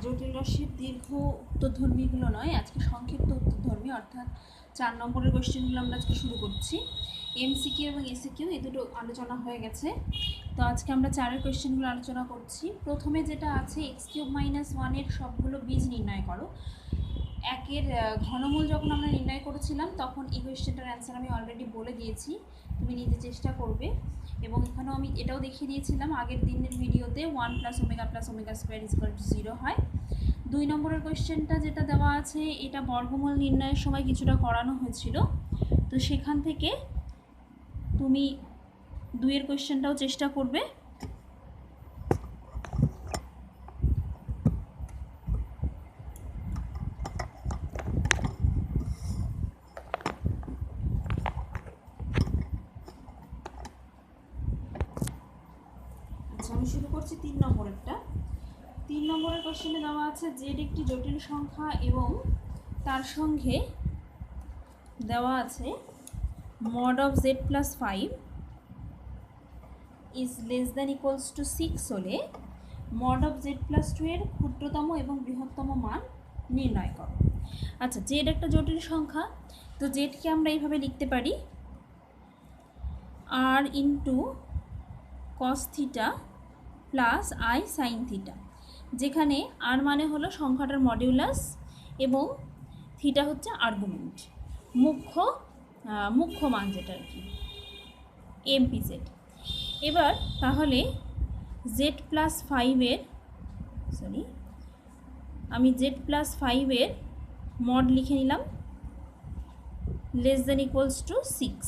জটিল রাশির দীর্ঘ উত্তরধর্মীগুলো নয়, আজকে সংক্ষিপ্ত উত্তরধর্মী অর্থাৎ 4 নম্বরের কোয়েশ্চেনগুলো আমরা আজকে শুরু করছি। এমসিকিউ এবং এসিকিউ এই দুটো আলোচনা হয়ে গেছে, তো আজকে আমরা 4-এর কোয়েশ্চেনগুলো আলোচনা করছি। প্রথমে যেটা আছে x³ - 1 সবগুলো বীজ নির্ণয় করো। 1-এর ঘনমূল যখন আমরা নির্ণয় করেছিলাম তখন এই কোয়েশ্চেনটার অ্যান্সার আমি অলরেডি বলে দিয়েছি, তুমি নিজে চেষ্টা করবে। এবং এখানেও আমি এটাও দেখিয়ে দিয়েছিলাম আগের দিনের ভিডিওতে 1 + ω + ω² = 0 হয়। 2 নম্বরের কোয়েশ্চেনটা যেটা দেওয়া আছে এটা বর্গমূল নির্ণয়ের সময় কিছুটা করানো হয়েছিল, তো সেখান থেকে তুমি 2-এর কোয়েশ্চেনটাও চেষ্টা করবে। আমি শুরু করছি 3 নম্বরেরটা। 3 নম্বরের কোশ্চেনে দেওয়া আছে জেড একটি জটিল সংখ্যা এবং তার সঙ্গে দেওয়া আছে mod of z + 5 is less than equals to 6 হলে mod of z + 2 এর ক্ষুদ্রতম এবং বৃহত্তম মান নির্ণয় করো। আচ্ছা, জেড একটা জটিল সংখ্যা, তো জেডকে আমরা এইভাবে লিখতে পারি r * cos θ plus i sin θ, যেখানে আর মানে হলো সংখ্যাটার মডিউলাস এবং থিটা হচ্ছে আর্গুমেন্ট, মুখ্য মান যেটা আর কি এমপিজেড। এবার তাহলে আমি z+5 এর মড লিখে নিলাম less than equals to 6,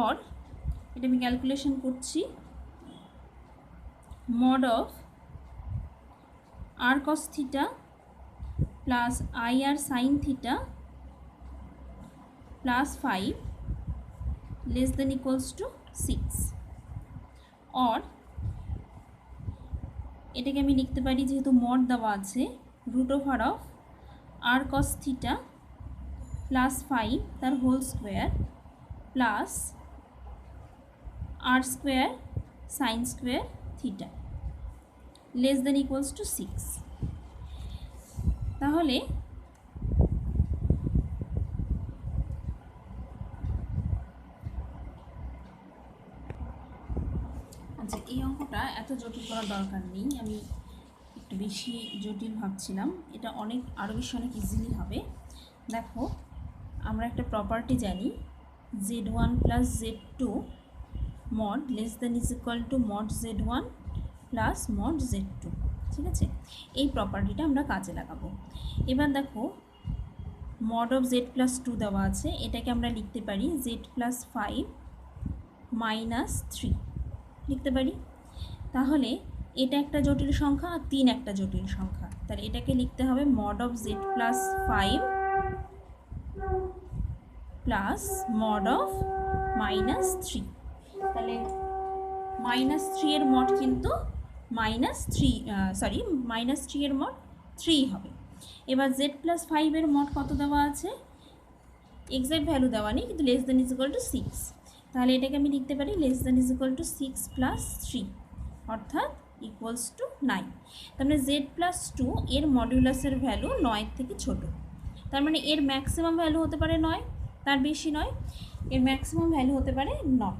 or এটা আমি ক্যালকুলেশন করছি mod of r cos θ plus ir sin θ plus 5 less than equals to 6, or এটাকে আমি লিখতে পারি যেহেতু মড দেওয়া আছে √of r cos θ plus 5 তার whole square plus r square sine square theta less than equals to 6। তাহলে আচ্ছা, এই অঙ্কটা এত জটিল করার দরকার নেই, আমি একটু বেশি জটিল ভাবছিলাম, এটা আরও বেশি অনেক ইজিলি হবে। দেখো, আমরা একটা প্রপার্টি জানি z1 + z2 mod less than is equal to mod z1 plus mod z2, ঠিক আছে? এই প্রপার্টিটা আমরা কাজে লাগাবো। এবার দেখো mod of z + 2 দেওয়া আছে, এটাকে আমরা লিখতে পারি z + 5 - 3 লিখতে পারি। তাহলে এটা একটা জটিল সংখ্যা আর 3 একটা জটিল সংখ্যা, তাহলে এটাকে লিখতে হবে mod of z + 5 plus mod of -3। তাহলে -3 এর মড কিন্তু -3 এর মড 3 হবে। এবার z + 5 এর মড কত দেওয়া আছে, এক্সাক্ট ভ্যালু দেওয়া নেই কিন্তু less than is equal to 6, তাহলে এটাকে আমি লিখতে পারি less than is equal to 6 + 3 অর্থাৎ equals to 9। তার মানে z + 2 এর মডিউলাসের ভ্যালু 9 থেকে ছোট, তার মানে এর ম্যাক্সিমাম ভ্যালু হতে পারে 9, তার বেশি নয়, এর ম্যাক্সিমাম ভ্যালু হতে পারে 9।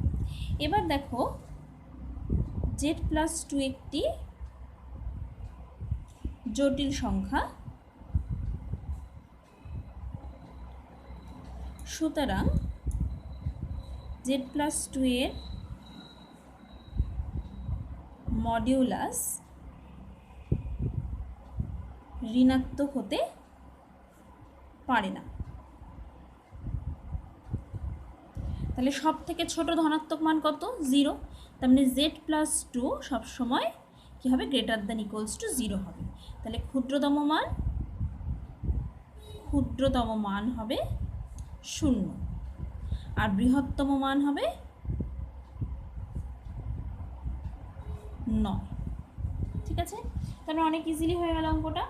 এবার দেখো z + 2 একটি জটিল সংখ্যা, সুতরাং z + 2 এর মডিউলাস ঋণাত্মক হতে পারে না। তাহলে সব থেকে ছোট ধনাত্মক মান কত, 0, তার মানে z + 2 সবসময় কী হবে, গ্রেটার দ্যান ইকুয়ালস টু 0 হবে। তাহলে ক্ষুদ্রতম মান হবে 0 আর বৃহত্তম মান হবে 9, ঠিক আছে? তাহলে অনেক ইজিলি হয়ে গেল অঙ্কটা।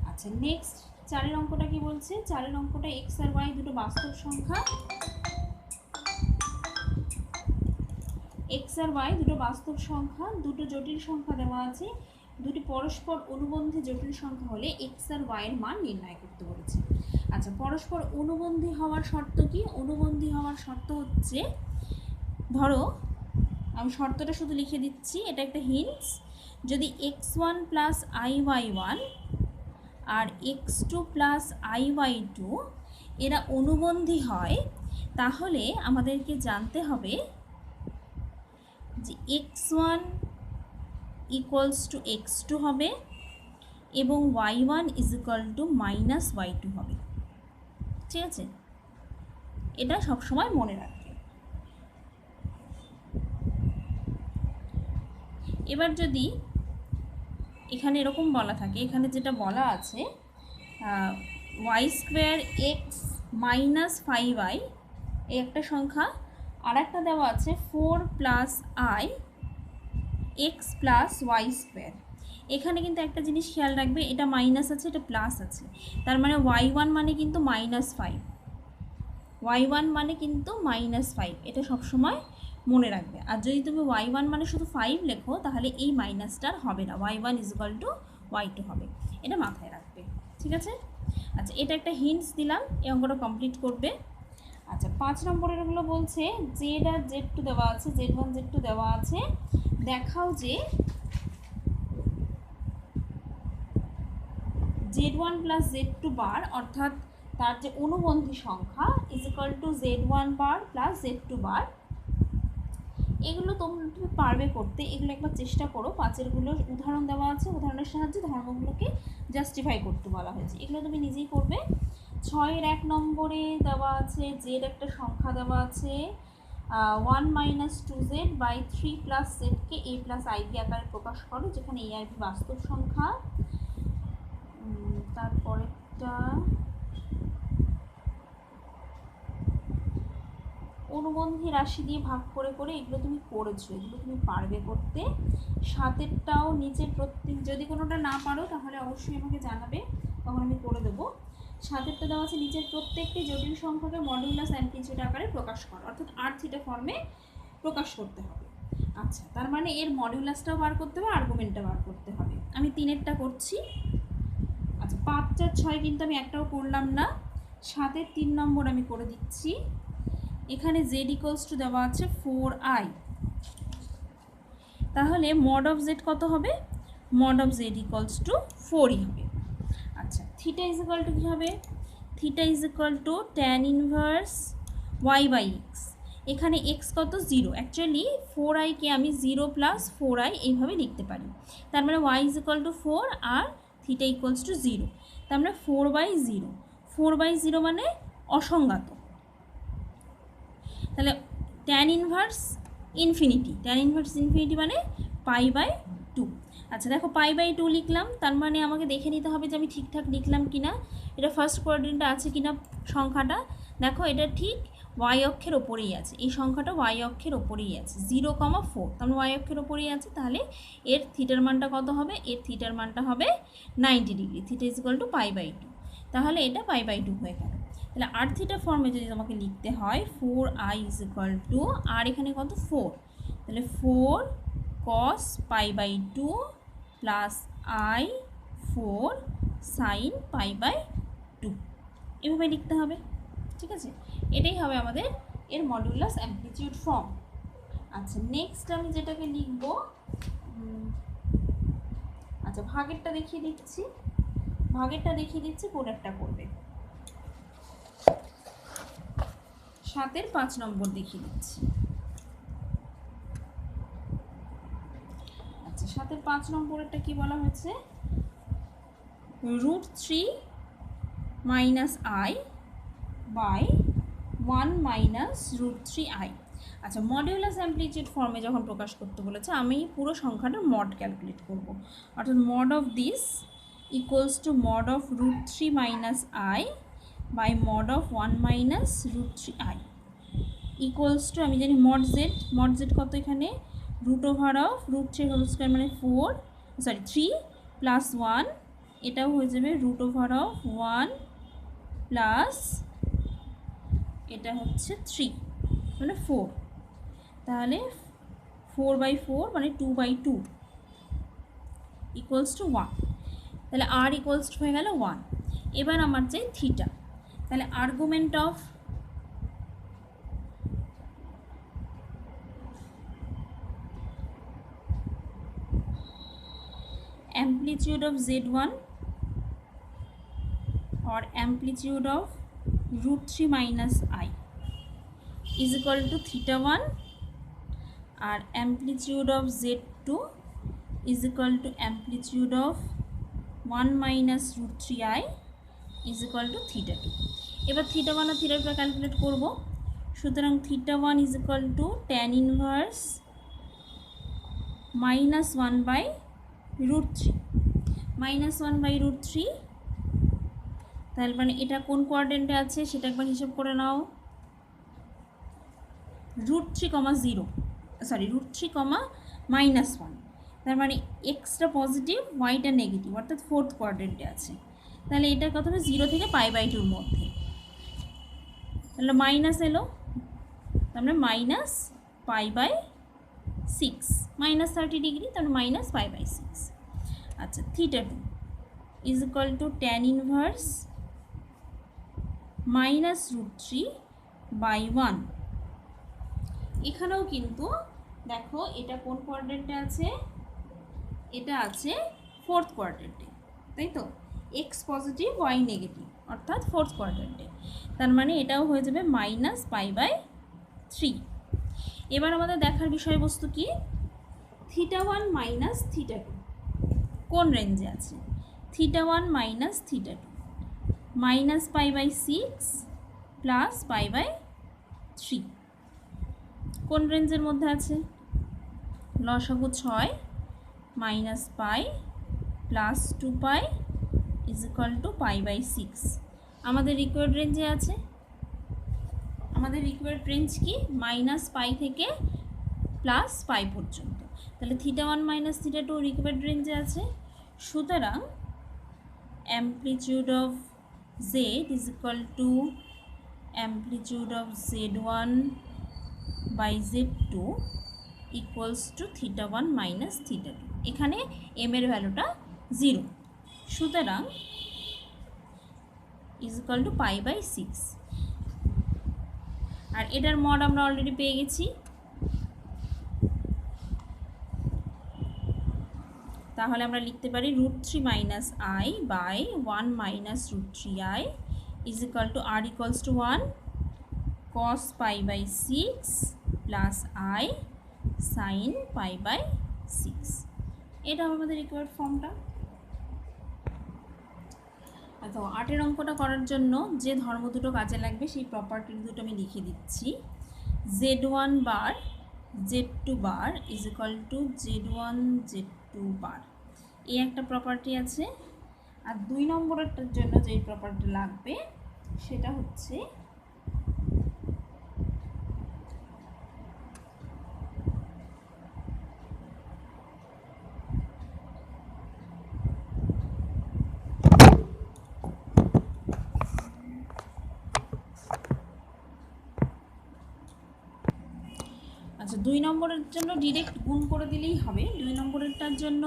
আচ্ছা, নেক্সট 4-এর অঙ্কটা কি বলছে? 4-এর অঙ্কটা x আর y দুটো বাস্তব সংখ্যা, x আর y দুটো বাস্তব সংখ্যা, দুটো জটিল সংখ্যা দেওয়া আছে, দুটি পরস্পর অনুবন্ধী জটিল সংখ্যা হলে এক্স আর ওয়াই এর মান নির্ণয় করতে বলেছে। আচ্ছা, পরস্পর অনুবন্ধী হওয়ার শর্ত কি? অনুবন্ধী হওয়ার শর্ত হচ্ছে, ধরো আমি শর্তটা শুধু লিখে দিচ্ছি, এটা একটা হিন্টস। যদি x one plus i y one আর x two plus i y two এরা অনুবন্ধী হয়, তাহলে আমাদেরকে জানতে হবে যে x one equals to x two হবে এবং y one is equal to minus y two হবে। ঠিক আছে, এটা সবসময় মনে রাখবে। এবার যদি এখানে এরকম বলা থাকে, এখানে যেটা বলা আছে y square x minus five i এই একটা সংখ্যা, আর একটা দেওয়া আছে 4 plus i x plus y square. এখানে কিন্তু একটা জিনিস খেয়াল রাখবে, এটা মাইনাস আছে, এটা প্লাস আছে, তার মানে ওয়াই ওয়ান মানে কিন্তু মাইনাস ফাইভ, ওয়াই ওয়ান মানে কিন্তু মাইনাস ফাইভ, এটা সবসময় মনে রাখবে। আর যদি তুমি ওয়াই ওয়ান মানে শুধু ফাইভ লেখো, তাহলে এই মাইনাসটার হবে না, y one is equal to y two হবে, এটা মাথায় রাখবে। ঠিক আছে, আচ্ছা এটা একটা হিন্টস দিলাম, এই অঙ্কটা কমপ্লিট করবে। আচ্ছা 5 নম্বরেরগুলো বলছে জেড আর জেড টু দেওয়া আছে, জেড ওয়ান জেড টু দেওয়া আছে, দেখাও যে z one plus z two bar অর্থাৎ তার যে অনুবন্ধী সংখ্যা is equal to z one bar plus z two bar. এগুলো তুমি পারবে করতে, এগুলো একবার চেষ্টা করো। 5এরগুলো উদাহরণ দেওয়া আছে, উদাহরণের সাহায্যে ধর্মগুলোকে জাস্টিফাই করতে বলা হয়েছে, এগুলো তুমি নিজেই করবে। 6-এর 1 নম্বরে দেওয়া আছে জেড একটা সংখ্যা দেওয়া আছে 1 মাইনাস 2z বাই 3 প্লাস জেডকে a প্লাস আইবি আকারে প্রকাশ করো, যেখানে a আর b বাস্তব সংখ্যা। তারপরেরটা অনুবন্ধী রাশি দিয়ে ভাগ করে করে, এগুলো তুমি করেছো, এগুলো তুমি পারবে করতে। 7এরটাও নিচে প্রত্যেক, যদি কোনোটা না পারো তাহলে অবশ্যই আমাকে জানাবে, তখন আমি করে দেবো। 7এরটা দেওয়া আছে নিচের প্রত্যেকটি জটিল সংখ্যাকে মডুলাস অ্যামপ্লিটিউড আকারে প্রকাশ করো, অর্থাৎ আর থিটা ফর্মে প্রকাশ করতে হবে। আচ্ছা, তার মানে এর মডুলাসটাও বার করতে হবে, আর্গুমেন্টটা বার করতে হবে। আমি 3এরটা করছি। আচ্ছা 5, 4, 6 কিন্তু আমি একটাও করলাম না, 7-এর 3 নম্বর আমি করে দিচ্ছি। এখানে z ইকুয়ালস টু দেওয়া আছে 4i, তাহলে মড অফ z কত হবে? Mod of z equals to 4ই হবে। আচ্ছা থিটা ইজ ইকুয়াল টু কী হবে? Theta is equal to tan inverse y by x. এখানে x কত? 0। অ্যাকচুয়ালি 4iকে আমি 0 প্লাস 4i এইভাবে লিখতে পারি, তার মানে y ইজ ইকুয়াল টু 4 আর থিটা ইকুয়ালস টু 0, তার মানে 4/0। 4/0 মানে অসংজ্ঞাত, তাহলে tan inverse infinity, tan inverse infinity মানে π/2। আচ্ছা দেখো π/2 লিখলাম, তার মানে আমাকে দেখে নিতে হবে যে আমি ঠিকঠাক লিখলাম কিনা, এটা ফার্স্ট কোয়াড্রেন্টে আছে কিনা সংখ্যাটা। দেখো এটা ঠিক y অক্ষের ওপরেই আছে, এই সংখ্যাটা y অক্ষের ওপরেই আছে, 0,4, তার মানে y অক্ষের ওপরেই আছে, তাহলে এর থিটার মানটা কত হবে? এর থিটার মানটা হবে 90 degree, theta is equal to π/2, তাহলে এটা π/2 হয়ে গেল। তাহলে আর থিটা ফর্মে যদি তোমাকে লিখতে হয় 4i ইজ ইকুয়াল টু, আর এখানে কত? 4, তাহলে 4 cos π/2 প্লাস i 4 sin π/2, এভাবে লিখতে হবে। ঠিক আছে, এটাই হবে আমাদের এর মডুলাস অ্যামপ্লিটিউড ফর্ম। আচ্ছা নেক্সট আমি যেটাকে লিখব, আচ্ছা ভাগেরটা দেখিয়ে দিচ্ছি, পরেরটা করবে। 7-এর 5 নম্বর দেখিয়ে দিচ্ছি। আচ্ছা 7-এর 5 নম্বরেরটা কি বলা হয়েছে? √3 minus i by 1 minus √3i। আচ্ছা মডুলাস অ্যামপ্লিটিউড ফর্মে যখন প্রকাশ করতে বলেছে, আমি পুরো সংখ্যাটার মড ক্যালকুলেট করব, অর্থাৎ mod of this equals to mod of √3 minus i by mod of 1 minus √3i equals to, আমি জানি মড জেড কত? এখানে √3 হোল স্কোয়ার মানে 3 প্লাস 1, এটাও হয়ে যাবে √1 প্লাস এটা হচ্ছে 3 মানে 4, তাহলে 4/4 মানে 2/2 ইকুয়ালস টু 1, তাহলে আর ইকুয়ালস টু হয়ে গেল 1। এবার আমার চাই থিটা, তাহলে argument of amplitude of z1 or amplitude of root 3 minus I is equal to theta 1 और amplitude of z2 is equal to amplitude of 1 minus root 3I is equal to theta 2। এবার theta 1 और theta 2 calculate করব। সুতরাং theta 1 is equal to tan inverse minus 1 by root 3 minus 1 by root 3, তাহলে মানে এটা কোন কোয়াড্রেন্টে আছে সেটা একবার হিসাব করে নাও। root 3, 0 সরি root 3, minus 1, তার মানে এক্সটা পজিটিভ ওয়াইটা নেগেটিভ, অর্থাৎ ফোর্থ কোয়াড্রেন্টে আছে। তাহলে এটা কত হবে 0 থেকে π/2 এর মধ্যে, তাহলে মাইনাস এলো, তাহলে মাইনাস π/6 মাইনাস 30 ডিগ্রি, তাহলে মাইনাস π/6। আচ্ছা theta 2 is equal to tan inverse minus root 3/1। এখানেও কিন্তু দেখো এটা কোন কোয়াড্রেন্টে আছে, এটা আছে ফোর্থ কোয়াড্রেন্টে, তাই তো, এক্স পজিটিভ ওয়াই নেগেটিভ অর্থাৎ ফোর্থ কোয়াড্রেন্টে, তার মানে এটাও হয়ে যাবে মাইনাস π/3। এবার আমাদের দেখার বিষয়বস্তু কি, থিটা 1 মাইনাস থিটা 2 কোন রেঞ্জে আছে, theta 1 minus theta 2 minus π/6 plus π/3 কোন রেঞ্জের মধ্যে আছে, লসাগু 6 minus pi plus 2π is equal to π/6 আমাদের রিকোয়ার্ড রেঞ্জে আছে। আমাদের রিকোয়ার্ড রেঞ্জ কি, মাইনাস পাই থেকে প্লাস পাই পর্যন্ত, তাহলে থিটা 1 মাইনাস থিটা 2 রিকোয়ার্ড রেঞ্জে আছে। সুতরাং amplitude of z is equal to amplitude of z1 by z2 equals to theta 1 minus theta 2, এখানে m এর ভ্যালুটা 0, সুতরাং is equal to π/6। আর এটার মড আমরা অলরেডি পেয়ে গেছি, তাহলে আমরা লিখতে পারি √3 minus I by 1 minus √3I is equal to r equals to 1 cos π/6 plus I sin π/6, এটা আমাদের রিকোয়ার্ড ফর্মটা। তো 8 অঙ্কটা করার জন্য যে ধর্ম দুটো কাজে লাগবে সেই প্রপার্টি দুটো আমি লিখে দিচ্ছি। z1 bar z2 bar is equal to z1 z2 বার, এই একটা প্রপার্টি আছে। আর 2 নম্বরেরটার জন্য যেই প্রপার্টি লাগবে সেটা হচ্ছে আচ্ছা 2 নম্বরের জন্য ডিরেক্ট গুণ করে দিলেই হবে। 2 নম্বরেরটার জন্য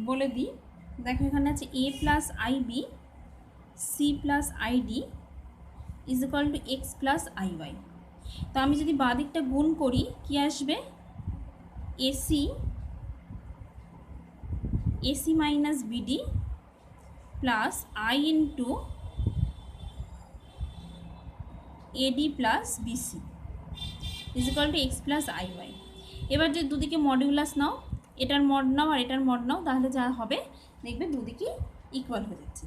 বলে দিই, দেখো এখানে আছে a plus i b c plus i d is equal to x plus i y. তো আমি যদি বাঁ দিকটা গুণ করি কি আসবে, a c minus b d plus i into a d plus b c is equal to x plus i y. এবার যদি দুদিকে মডিউলাস নাও, এটার মড নাও আর এটার মড নাও, তাহলে যা হবে দেখবে দুদিকে ইকুয়াল হয়ে যাচ্ছে।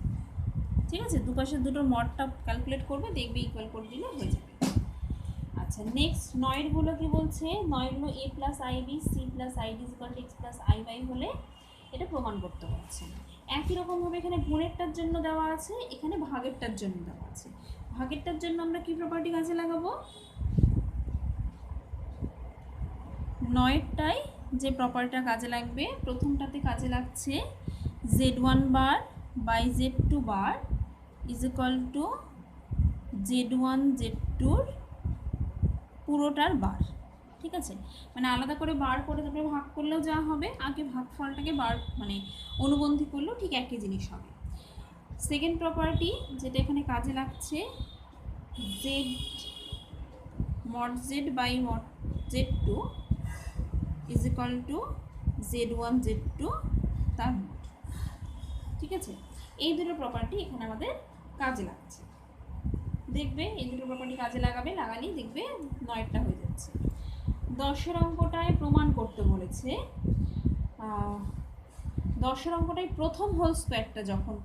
ঠিক আছে, দুপাশের দুটোর মডটা ক্যালকুলেট করবে, দেখবে ইকুয়াল করে দিলে হয়ে যাবে। আচ্ছা নেক্সট 9 কি বলছে, 9 a plus i b c plus i d is equal to x plus i y হলে এটা প্রমাণ করতে পারছে। একই রকমভাবে এখানে গুণেরটার জন্য দেওয়া আছে, এখানে ভাগেরটার জন্য দেওয়া আছে। ভাগেরটার জন্য আমরা কি প্রপার্টি কাজে লাগাবো, 9টায় যে প্রপার্টিটা কাজে লাগবে, প্রথমটাতে কাজে লাগছে z1 bar by z2 bar is equal to z1 z2 পুরোটার বার। ঠিক আছে, মানে আলাদা করে বার করে তারপরে ভাগ করলেও যা হবে, আগে ভাগফলটাকে বার মানে অনুবন্ধী করলেও ঠিক একই জিনিস হবে। সেকেন্ড প্রপার্টি যেটা এখানে কাজে লাগছে, z mod z by mod z two is equal to z one z two তার মড। ঠিক আছে, এই দুটো প্রপার্টি এখানে আমাদের কাজে লাগছে। দেখবে এই দুটো প্রপার্টি কাজে লাগালেই দেখবে 9টা হয়ে যাচ্ছে। 10এর অঙ্কটায় প্রমাণ করতে বলেছে, 10এর অঙ্কটায় প্রথম হোল স্কোয়ারটা যখন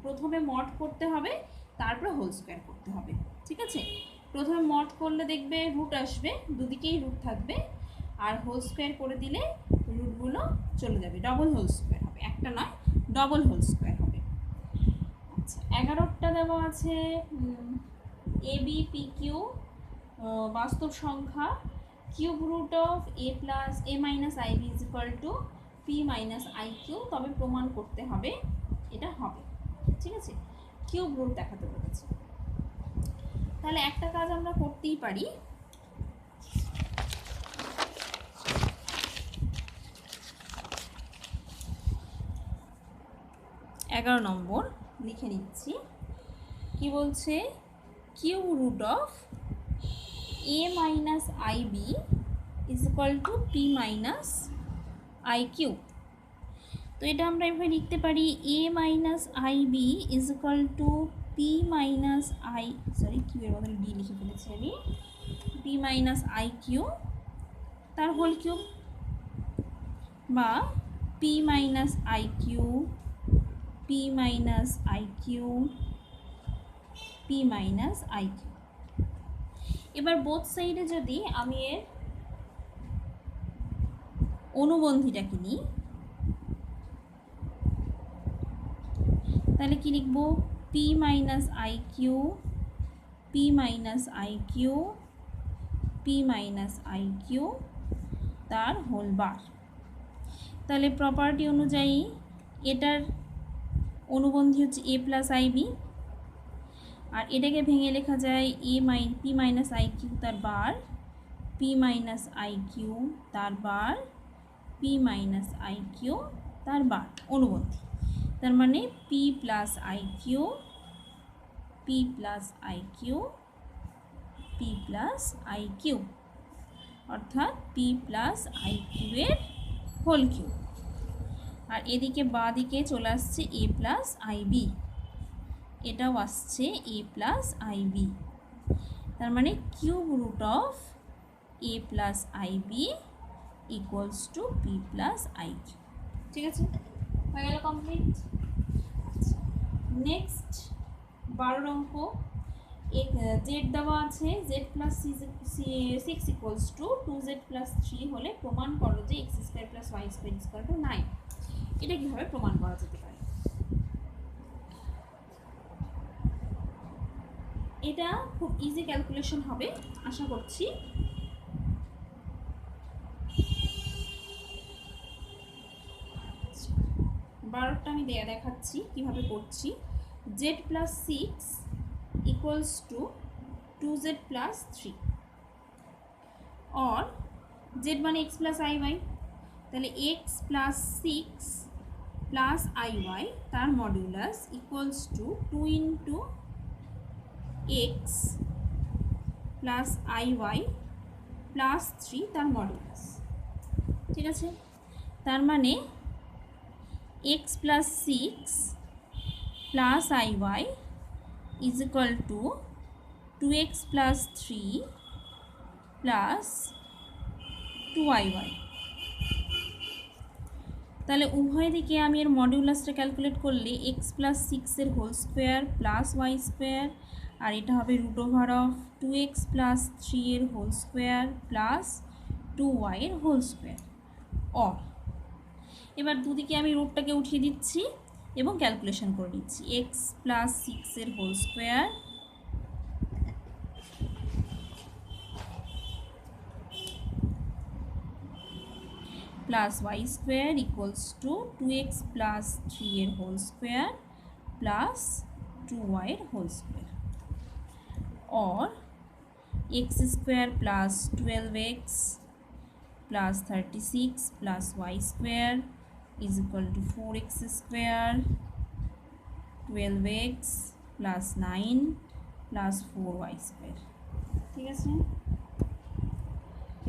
প্রথমে মড করতে হবে তারপরে হোল স্কোয়ার করতে হবে। ঠিক আছে, প্রথমে মড করলে দেখবে রুট আসবে, দুদিকেই রুট থাকবে, আর হোল স্কোয়ার করে দিলে রুটগুলো চলে যাবে, ডবল হোল স্কোয়ার হবে, একটা নয় ডবল হোল স্কোয়ার হবে। আচ্ছা, 11টা দেওয়া আছে এ বি পি কিউ বাস্তব সংখ্যা, cube root of a plus a minus i b is equal to p minus i q, তবে প্রমাণ করতে হবে এটা হবে। ঠিক আছে, কিউব রুট দেখাতে বলেছে, তাহলে একটা কাজ আমরা করতেই পারি। এগারো নম্বর লিখে নিচ্ছি, কি বলছে, cube root of a minus i b is equal to p minus i q. তো এটা আমরা এভাবে লিখতে পারি, a minus i b is equal to p minus i, sorry কিউবের বদলে ডি লিখে ফেলেছি আমি, পি মাইনাস আই কিউ তার হোল কিউব, বা p minus i q, p minus i q, p minus i q. এবার বোথ সাইডে যদি আমি এর অনুবন্ধীটাকে নিই, তাহলে কি লিখব, p minus i q, p minus i q, p minus i q তার হোল বার। তাহলে প্রপার্টি অনুযায়ী এটার অনুবন্ধী হচ্ছে এ প্লাস আই বি, আর এটাকে ভেঙে লেখা যায় পি মাইনাস আই কিউ তার bar, p minus i q তার bar, p minus i q তার বার অনুবন্ধী। তার মানে p plus i q, p plus i q, p plus i q, অর্থাৎ p plus i কিউয়ের whole q. আর এদিকে বাঁ দিকে চলে আসছে এ প্লাস আই বি, এটাও আসছে এ প্লাস আই বি, তার মানে cube root of a plus i b equals to p plus i q. ঠিক আছে, হয়ে গেল কমপ্লিট। নেক্সট 12 অঙ্ক, জেড দেওয়া আছে, z plus 6 equals to 2z plus 3 হলে প্রমাণ করো যে x square plus y square equal to 9। এটা কীভাবে প্রমাণ করা যেতে পারে? এটা খুব ইজি ক্যালকুলেশন হবে আশা করছি। বারোটা আমি দেখাচ্ছি কিভাবে করছি। Z plus 6 equals to 2z plus 3, और জেড মানে এক্স প্লাস আই ওয়াই, তাহলে x plus 6 plus i y তার modulus equals to 2 into x plus i y plus 3 তার মডিউলাস। ঠিক আছে, তার মানে x plus 6 plus i y is equal to 2x plus 3 plus 2iy। তাহলে উভয় দিকে আমি এর মডিউলাসটা ক্যালকুলেট করলে এক্স প্লাস 6-এর whole square plus y square, আর এটা হবে root over of 2x plus 3-এর হোল স্কোয়ার প্লাস 2y-এর হোল স্কোয়ার। অর এবার দুদিকে আমি রুটটাকে উঠিয়ে দিচ্ছি এবং ক্যালকুলেশন করে নিচ্ছি। এক্স প্লাস 6-এর whole square plus y square equals to 2x plus 3-এর হোল স্কোয়ার প্লাস 2y-এর হোল স্কোয়ার। और x স্কোয়ার প্লাস 12x প্লাস 36 প্লাস y square is equal to 4x square 12x plus 9 plus 4y square. ঠিক আছে,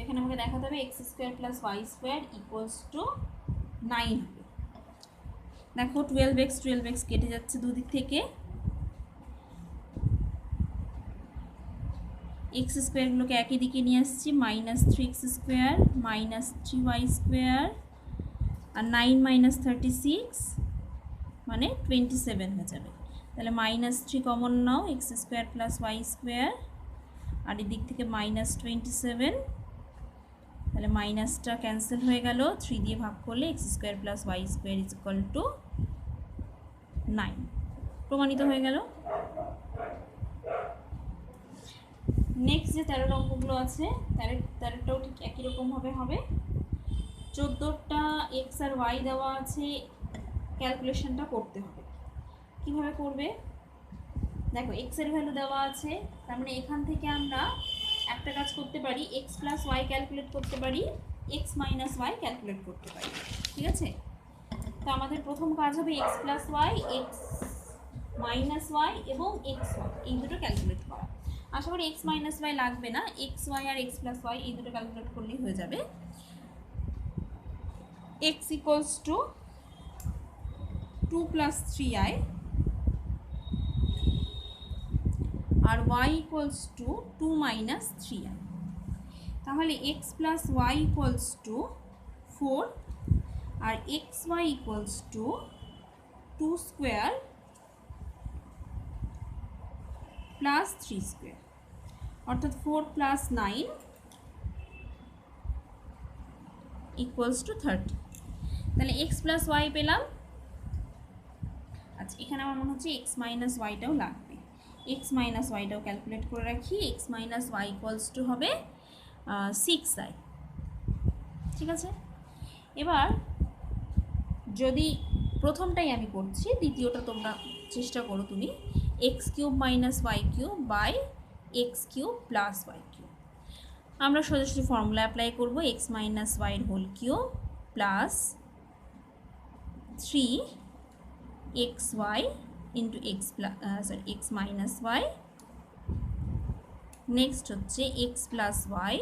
এখানে আমাকে দেখাতে হবে x square plus y square equals to 9 হবে। দেখো 12x কেটে যাচ্ছে দুদিক থেকে, এক্স স্কোয়ারগুলোকে একই দিকে নিয়ে আসছি, -3x স্কোয়ার -3y স্কোয়ার আর 9 - 36 মানে 27 হয়ে যাবে। তাহলে -3 কমন নাও, x square plus y square, আর এদিক থেকে -27, তাহলে মাইনাসটা ক্যান্সেল হয়ে গেল, 3 দিয়ে ভাগ করলে x square plus y square is equal to 9 প্রমাণিত হয়ে গেল। নেক্সট যে 13 অঙ্কগুলো আছে, 13টাও ঠিক একই রকমভাবে হবে। 14টা এক্স আর ওয়াই দেওয়া আছে, ক্যালকুলেশনটা করতে হবে। কিভাবে করবে দেখো, এক্স এর ভ্যালু দেওয়া আছে, তার মানে এখান থেকে আমরা একটা কাজ করতে পারি, এক্স প্লাস ওয়াই ক্যালকুলেট করতে পারি, এক্স মাইনাস ওয়াই ক্যালকুলেট করতে পারি। ঠিক আছে, তো আমাদের প্রথম কাজ হবে x plus y, x minus y এবং এক্স ওয়াই এই দুটো ক্যালকুলেট করা। আশা করি এক্স মাইনাস ওয়াই লাগবে না, এক্স ওয়াই আর এক্স প্লাস ওয়াই এই দুটো ক্যালকুলেট করলেই হয়ে যাবে। এক্স ইকুয়ালস টু 2 + 3i আর y ইকুয়ালস টু 2 - 3i। তাহলে x plus y equals to 4 আর x y equals to 2 square plus 3 square, অর্থাৎ 4 + 9 ইকুয়ালস টু 30। তাহলে এক্স প্লাস ওয়াই পেলাম। আচ্ছা, এখানে আমার মনে হচ্ছে এক্স মাইনাস ওয়াইটাও লাগবে, এক্স মাইনাস ওয়াইটাও ক্যালকুলেট করে রাখি। X minus y equals to হবে 6i। ঠিক আছে, এবার যদি প্রথমটাই আমি করছি, দ্বিতীয়টা তোমরা চেষ্টা করো তুমি, x³ - y³ by x³ + y³ আমরা সোজাসুজি ফর্মুলা অ্যাপ্লাই করব, x মাইনাস ওয়াইয়ের whole cube plus 3xy into x minus y, next হচ্ছে x plus y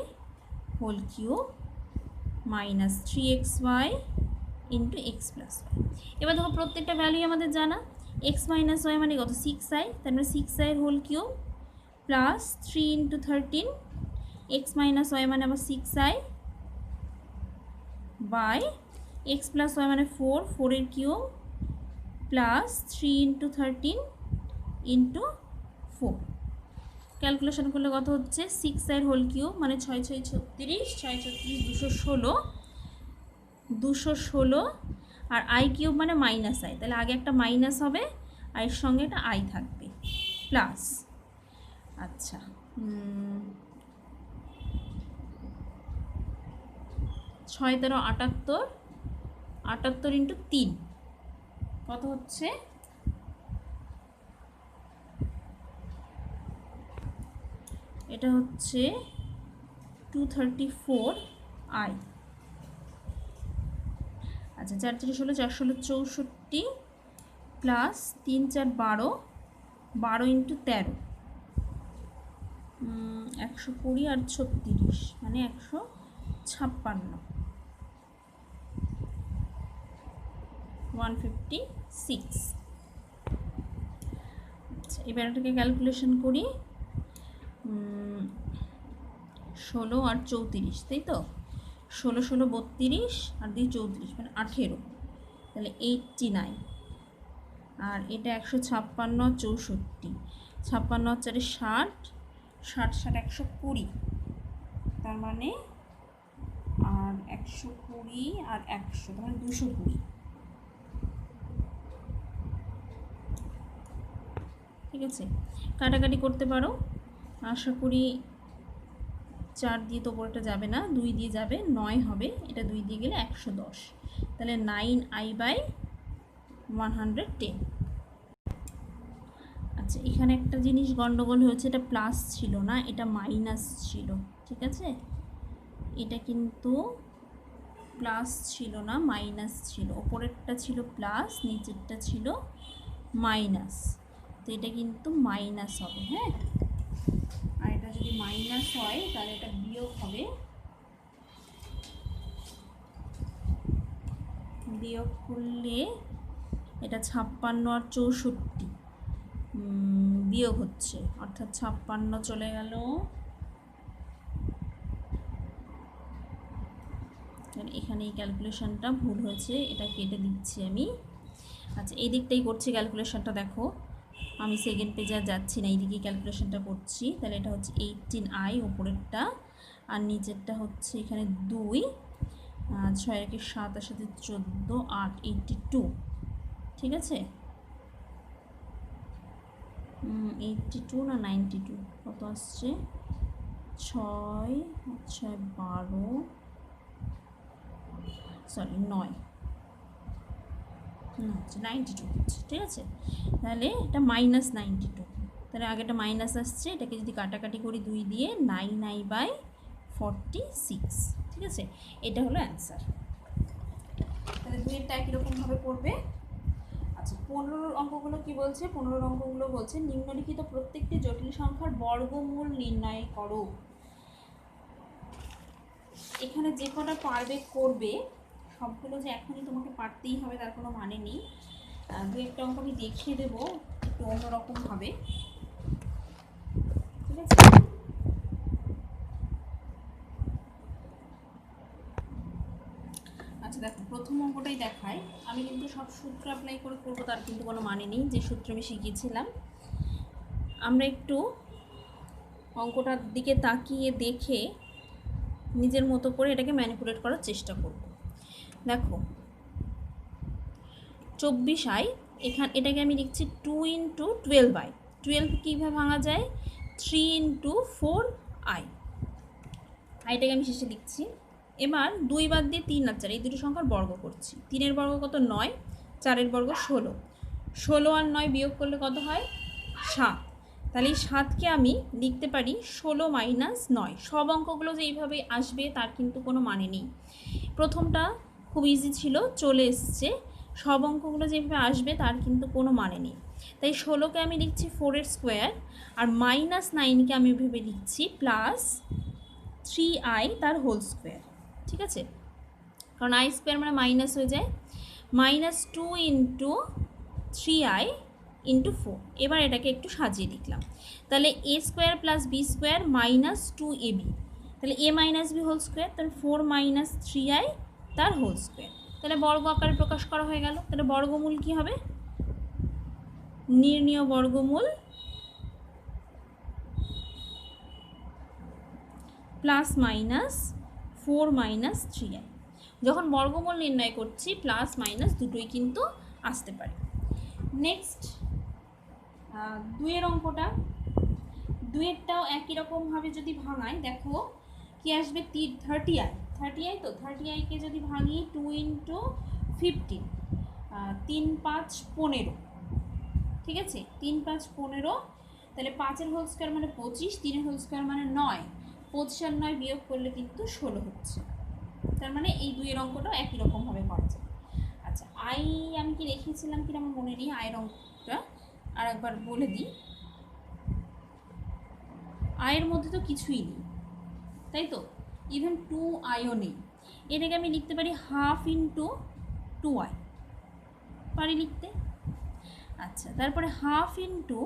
whole cube minus 3xy into x plus y. এবার দেখো প্রত্যেকটা ভ্যালুই আমাদের জানা, x মাইনাস ওয়াই মানে কত 6i, তার মানে 6i এর whole cube plus 3 × 13, x minus y মানে আবার 6i by x plus Y মানে 4 এর কিউব প্লাস 3 × 13 ইন্টু 4। ক্যালকুলেশন করলে কত হচ্ছে, 6i এর হোল কিউব মানে 6 × 6 = 36, 6 × 36 216 আর i³ মানে -i, তাহলে আগে একটা মাইনাস হবে আর এর সঙ্গে একটা i থাকবে প্লাস। আচ্ছা, 6 × 13 = 78 ইন্টু 3 কত হচ্ছে, এটা হচ্ছে 234i। আচ্ছা, 4 × 4 = 4 × 16 = 64 প্লাস 3 × 4 = 12, 12 ইন্টু 13 120 আর 36 মানে 156, 156। আচ্ছা, এবার এটাকে ক্যালকুলেশন করি, 16 আর 34, তাই তো, 16 16 32 আর 2 34 মানে 18, তাহলে 89, আর এটা 156 আর 64, 56 আর 4 60, 60 60 120, তার মানে আর 120 আর 100 তার মানে 220। ঠিক আছে, কাটাকাটি করতে পারো, আশা করি 4 দিয়ে তো ওপরটা যাবে না, 2 দিয়ে যাবে, 9 হবে, এটা 2 দিয়ে গেলে 110, তাহলে 9i/110। আচ্ছা, এখানে একটা জিনিস গন্ডগোল হয়েছে, এটা প্লাস ছিল না, এটা মাইনাস ছিল। ঠিক আছে, এটা কিন্তু প্লাস ছিল না, মাইনাস ছিল। ওপরেরটা ছিল প্লাস, নিচেরটা ছিল মাইনাস, তো এটা কিন্তু মাইনাস হবে। হ্যাঁ, আর এটা যদি মাইনাস হয় তাহলে এটা বিয়োগ হবে। বিয়োগ করলে এটা 56 আর 64 বিয়োগ হচ্ছে, অর্থাৎ 56 চলে গেল, এখানে এই ক্যালকুলেশনটা ভুল হয়েছে, এটা কেটে দিচ্ছি আমি। আচ্ছা, এই দিকটাই করছি ক্যালকুলেশনটা, দেখো আমি সেকেন্ড পেজে আর যাচ্ছি না, এইদিকে ক্যালকুলেশনটা করছি। তাহলে এটা হচ্ছে 18i ওপরেরটা, আর নিচেরটা হচ্ছে এখানে 2, 6 একে 7 আর সাথে 14, 8, 82। ঠিক আছে, 82 না 92 কত আসছে, 6, আচ্ছা 12, সরি 9, আচ্ছা 92 হচ্ছে। ঠিক আছে, তাহলে এটা -92, তাহলে আগেটা মাইনাস আসছে, এটাকে যদি কাটাকাটি করি 2 দিয়ে, 9i/46। ঠিক আছে, এটা হলো অ্যান্সার। তাহলে 2-এরটা একইরকমভাবে করবে। আচ্ছা, 15 অঙ্কগুলো কি বলছে? 15 অঙ্কগুলো বলছে নিম্নলিখিত প্রত্যেকটি জটিল সংখ্যার বর্গমূল নির্ণয় করো। এখানে যে কটা পারবে করবে, সবগুলো যে এখনই তোমাকে পারতেই হবে তার কোনো মানে নেই। 2-একটা অঙ্ক আমি দেখিয়ে দেবো একটু অন্যরকমভাবে। ঠিক আছে, আচ্ছা দেখো, প্রথম অঙ্কটাই দেখায়। আমি কিন্তু সব সূত্র অ্যাপ্লাই করে করবো তার কিন্তু কোনো মানে নেই, যে সূত্র আমি শিখিয়েছিলাম। আমরা একটু অঙ্কটার দিকে তাকিয়ে দেখে নিজের মতো করে এটাকে ম্যানিপুলেট করার চেষ্টা করব। দেখো 24i, এটাকে আমি লিখছি 2 × 12i। 12 কীভাবে ভাঙা যায়? 3 × 4i। আইটাকে আমি শেষে লিখছি। এবার 2 বাদ দিয়ে 3 আর 4 এই দুটো সংখ্যার বর্গ করছি। 3-এর বর্গ কত? 9, 4-এর বর্গ 16। 16 আর 9 বিয়োগ করলে কত হয়? 7। তাহলে এই 7কে আমি লিখতে পারি 16 - 9। সব অঙ্কগুলো যে এইভাবে আসবে তার কিন্তু কোনো মানে নেই। প্রথমটা খুব ইজি ছিল, চলে এসছে। সব অঙ্কগুলো যেভাবে আসবে তার কিন্তু কোনো মানে নেই। তাই 16কে আমি লিখছি 4-এর স্কোয়ার, আর -9কে আমি ভেবে লিখছি +3i তার হোল স্কোয়ার। ঠিক আছে, কারণ i স্কোয়ার মানে মাইনাস হয়ে যায়। -2 × 3i × 4। এবার এটাকে একটু সাজিয়ে লিখলাম। তাহলে a² + b² -2ab, তাহলে a - b হোল স্কোয়ার, তাহলে 4 - 3i তার হোল স্কোয়ার। তাহলে বর্গ আকারে প্রকাশ করা হয়ে গেল। তাহলে বর্গমূল কি হবে? নির্ণীয় বর্গমূল +-4 - 3i। যখন বর্গমূল নির্ণয় করছি প্লাস মাইনাস দুটোই কিন্তু আসতে পারে। নেক্সট 2-এর অঙ্কটা, 2-এরটাও একই রকমভাবে যদি ভাঙাই, দেখো কি আসবে? 30i তো 30iকে যদি ভাঙি 2 × 15, 3 × 5 = 15। ঠিক আছে, 3 × 5 = 15। তাহলে 5-এর হোল স্কোয়ার মানে 25, 3-এর হোল স্কোয়ার মানে 9। 25 আর 9 বিয়োগ করলে কিন্তু 16 হচ্ছে। তার মানে এই 2-এর অঙ্কটাও একই রকমভাবে করা যায়। আচ্ছা, আমি কি রেখেছিলাম কিনা আমার মনে নেই। আয়ের অঙ্কটা আর একবার বলে দিই। আয়ের মধ্যে তো কিছুই নেই, তাই তো, ইভেন 2iও নেই। এটাকে আমি লিখতে পারি 1/2 × 2i, পারি লিখতে। আচ্ছা, তারপরে 1/2 ×